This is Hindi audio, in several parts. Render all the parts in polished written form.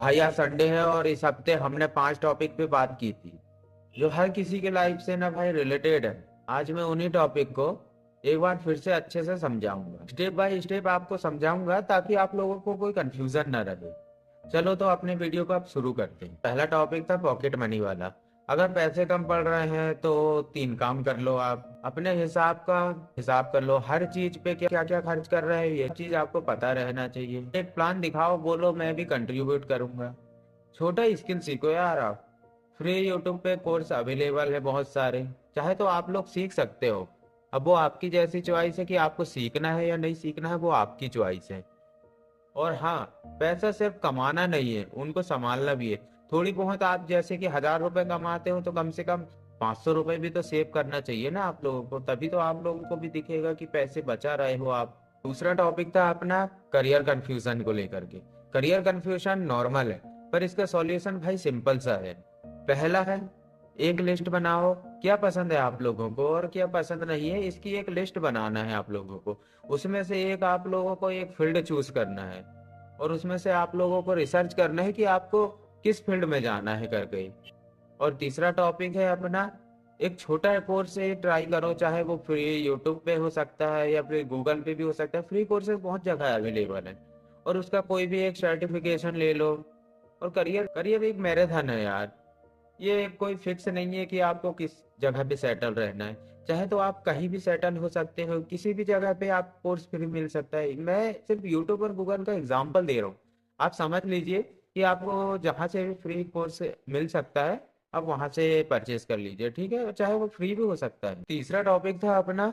भाई आज संडे है और इस हफ्ते हमने 5 टॉपिक पे बात की थी जो हर किसी के लाइफ से ना भाई रिलेटेड है। आज मैं उन्हीं टॉपिक को एक बार फिर से अच्छे से समझाऊंगा, स्टेप बाय स्टेप आपको समझाऊंगा ताकि आप लोगों को कोई कंफ्यूजन ना रहे। चलो तो अपने वीडियो को आप शुरू करते हैं। पहला टॉपिक था पॉकेट मनी वाला। अगर पैसे कम पड़ रहे हैं तो 3 काम कर लो, आप अपने हिसाब का हिसाब कर लो। हर चीज पे क्या क्या खर्च कर रहे हैं ये चीज आपको पता रहना चाहिए। एक प्लान दिखाओ, बोलो मैं भी कंट्रीब्यूट करूंगा। छोटा स्किल सीखो यार आप। फ्री यूट्यूब पे कोर्स अवेलेबल है बहुत सारे, चाहे तो आप लोग सीख सकते हो। अब वो आपकी जैसी चॉइस है कि आपको सीखना है या नहीं सीखना है, वो आपकी चॉइस है। और हाँ, पैसा सिर्फ कमाना नहीं है, उनको संभालना भी है। थोड़ी बहुत आप जैसे कि 1,000 रुपए कमाते हो तो कम से कम 500 रुपए भी तो सेव करना चाहिए ना आप लोगों को, तभी तो आप लोगों को भी दिखेगा कि पैसे बचा रहे हो आप। दूसरा टॉपिक था अपना करियर कंफ्यूजन को लेकर के। करियर कंफ्यूजन नॉर्मल है, पर इसका सॉल्यूशन भाई सिंपल सा है। पहला है, एक लिस्ट बनाओ। क्या पसंद है आप लोगों को और क्या पसंद नहीं है, इसकी एक लिस्ट बनाना है आप लोगों को। उसमें से एक आप लोगों को एक फील्ड चूज करना है और उसमें से आप लोगों को रिसर्च करना है कि आपको किस फील्ड में जाना है करके। और तीसरा टॉपिक है अपना, एक छोटा कोर्स से ट्राई करो, चाहे वो फ्री यूट्यूब पे हो सकता है या फिर गूगल पे भी हो सकता है। फ्री कोर्सेज बहुत जगह अवेलेबल है और उसका कोई भी एक सर्टिफिकेशन ले लो। और करियर करियर एक मैराथन है यार, ये कोई फिक्स नहीं है कि आपको किस जगह पे सेटल रहना है। चाहे तो आप कहीं भी सेटल हो सकते हो, किसी भी जगह पे आप कोर्स फ्री मिल सकता है। मैं सिर्फ यूट्यूब और गूगल का एग्जांपल दे रहा हूँ, आप समझ लीजिए कि आपको जहाँ से भी फ्री कोर्स मिल सकता है आप वहां से परचेज कर लीजिए, ठीक है, चाहे वो फ्री भी हो सकता है। तीसरा टॉपिक था अपना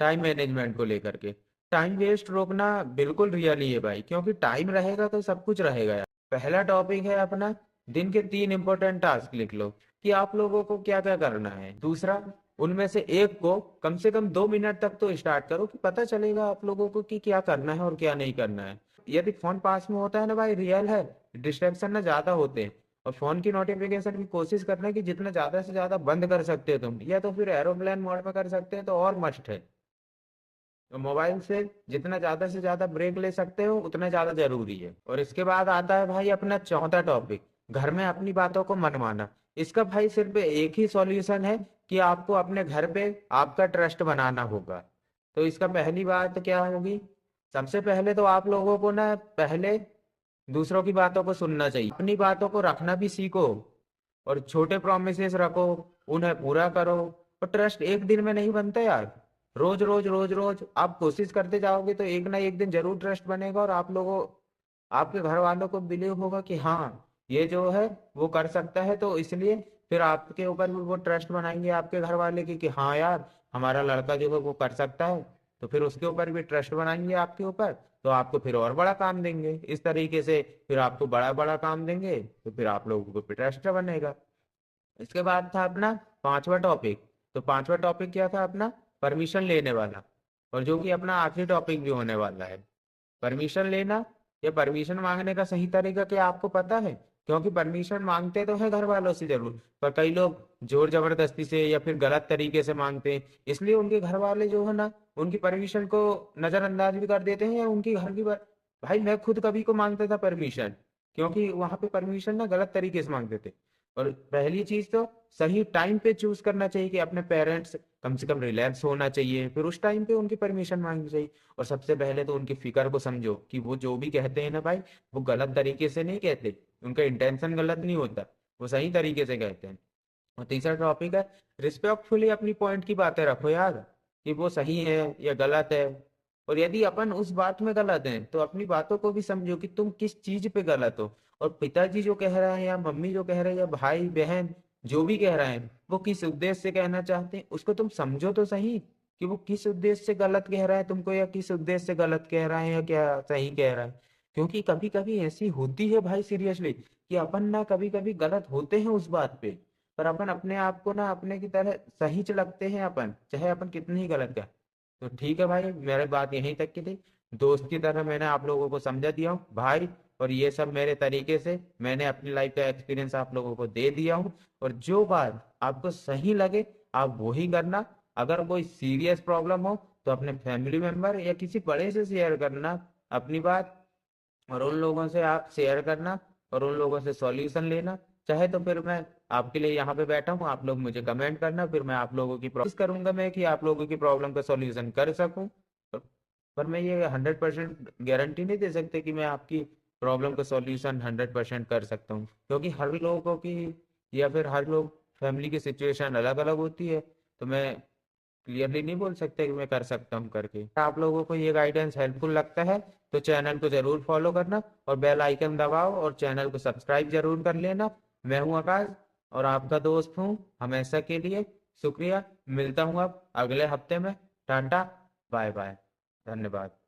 टाइम मैनेजमेंट को लेकर के। टाइम वेस्ट रोकना बिल्कुल रियल ही है भाई, क्योंकि टाइम रहेगा तो सब कुछ रहेगा यार। पहला टॉपिक है अपना, दिन के 3 इंपॉर्टेंट टास्क लिख लो कि आप लोगों को क्या क्या करना है। दूसरा, उनमें से एक को कम से कम 2 मिनट तक तो स्टार्ट करो कि पता चलेगा आप लोगों को कि क्या करना है और क्या नहीं करना है। यदि फोन पास में होता है ना भाई, रियल है, डिस्ट्रैक्शन ना ज्यादा होते हैं। और फोन की नोटिफिकेशन की कोशिश करना कि जितना ज्यादा से ज्यादा बंद कर सकते हो तुम, या तो फिर एरोप्लेन मोड में कर सकते हैं तो और मस्त है। तो मोबाइल से जितना ज्यादा से ज्यादा ब्रेक ले सकते हो उतना ज्यादा जरूरी है। और इसके बाद आता है भाई अपना चौथा टॉपिक, घर में अपनी बातों को मनवाना। इसका भाई सिर्फ एक ही सॉल्यूशन है कि आपको अपने घर पे आपका ट्रस्ट बनाना होगा। तो इसका पहली बात क्या होगी, सबसे पहले तो आप लोगों को ना पहले दूसरों की बातों को सुनना चाहिए, अपनी बातों को रखना भी सीखो और छोटे प्रोमिसेस रखो, उन्हें पूरा करो। और ट्रस्ट एक दिन में नहीं बनता यार, रोज रोज रोज रोज आप कोशिश करते जाओगे तो एक ना एक दिन जरूर ट्रस्ट बनेगा और आप लोगों आपके घर वालों को बिलीव होगा कि हाँ ये जो है वो कर सकता है। तो इसलिए फिर आपके ऊपर भी वो ट्रस्ट बनाएंगे आपके घर वाले की कि हाँ यार हमारा लड़का जो है वो कर सकता है। तो फिर उसके ऊपर भी ट्रस्ट बनाएंगे आपके ऊपर, तो आपको फिर और बड़ा काम देंगे इस तरीके से। फिर आपको बड़ा बड़ा काम देंगे तो फिर आप लोगों को फिर ट्रस्ट बनेगा। इसके बाद था अपना पांचवा टॉपिक। तो पांचवा टॉपिक क्या था अपना, परमिशन लेने वाला, और जो कि अपना आखिरी टॉपिक भी होने वाला है। परमिशन लेना या परमिशन मांगने का सही तरीका क्या आपको पता है? क्योंकि परमिशन मांगते तो है घर वालों से जरूर, पर कई लोग जोर जबरदस्ती से या फिर गलत तरीके से मांगते हैं, इसलिए उनके घर वाले जो है ना उनकी परमिशन को नजरअंदाज भी कर देते हैं या उनकी घर की भाई मैं खुद कभी को मांगता था परमिशन, क्योंकि वहां पे परमिशन ना गलत तरीके से मांगते थे। और पहली चीज तो सही टाइम पे चूज करना चाहिए कि अपने पेरेंट्स कम से कम रिलैक्स होना चाहिए, फिर उस टाइम पे उनकी परमिशन मांगनी चाहिए। और सबसे पहले तो उनकी फिक्र को समझो कि वो जो भी कहते हैं ना भाई, वो गलत तरीके से नहीं कहते, उनका इंटेंशन गलत नहीं होता, वो सही तरीके से कहते हैं। और तीसरा टॉपिक है, रिस्पेक्टफुली अपनी पॉइंट की बातें रखो यार, कि वो सही है या गलत है। और यदि अपन उस बात में गलत हैं तो अपनी बातों को भी समझो कि तुम किस चीज पे गलत हो। और पिताजी जो कह रहे हैं या मम्मी जो कह रहे हैं या भाई बहन जो भी कह रहे हैं वो किस उद्देश्य से कहना चाहते हैं उसको तुम समझो तो सही, कि वो किस उद्देश्य से गलत कह रहा है तुमको, या किस उद्देश्य से गलत कह रहा है या क्या सही कह रहा है। क्योंकि कभी कभी ऐसी होती है भाई सीरियसली कि अपन ना कभी कभी गलत होते हैं उस बात पे, पर अपन अपने आप को ना अपने की तरह सही लगते हैं अपन, चाहे अपन कितनी ही गलत कर। तो ठीक है भाई, मेरी बात यहीं तक की थी। दोस्त की तरह मैंने आप लोगों को समझा दिया हूँ भाई, और ये सब मेरे तरीके से मैंने अपनी लाइफ का एक्सपीरियंस आप लोगों को दे दिया हूँ। और जो बात आपको सही लगे आप वही करना। अगर कोई सीरियस प्रॉब्लम हो तो अपने फैमिली मेंबर या किसी बड़े से शेयर करना अपनी बात, और उन लोगों से आप शेयर करना। और उन लोगों से सॉल्यूशन लेना। चाहे तो फिर मैं आपके लिए यहाँ पे बैठा हूँ, आप लोग मुझे कमेंट करना, फिर मैं आप लोगों की कोशिश करूंगा मैं कि आप लोगों की प्रॉब्लम का सॉल्यूशन कर सकूं। पर मैं ये 100% गारंटी नहीं दे सकते कि मैं आपकी प्रॉब्लम का सॉल्यूशन 100% कर सकता हूँ, क्योंकि हर लोगों की या फिर हर लोग फैमिली की सिचुएशन अलग अलग होती है। तो मैं क्लियरली नहीं बोल सकते कि मैं कर सकता हूँ करके। आप लोगों को ये गाइडेंस हेल्पफुल लगता है तो चैनल को जरूर फॉलो करना और बेल आइकन दबाओ और चैनल को सब्सक्राइब जरूर कर लेना। मैं हूँ आकाश और आपका दोस्त हूँ हमेशा के लिए। शुक्रिया, मिलता हूँ अब अगले हफ्ते में। टाटा, बाय बाय, धन्यवाद।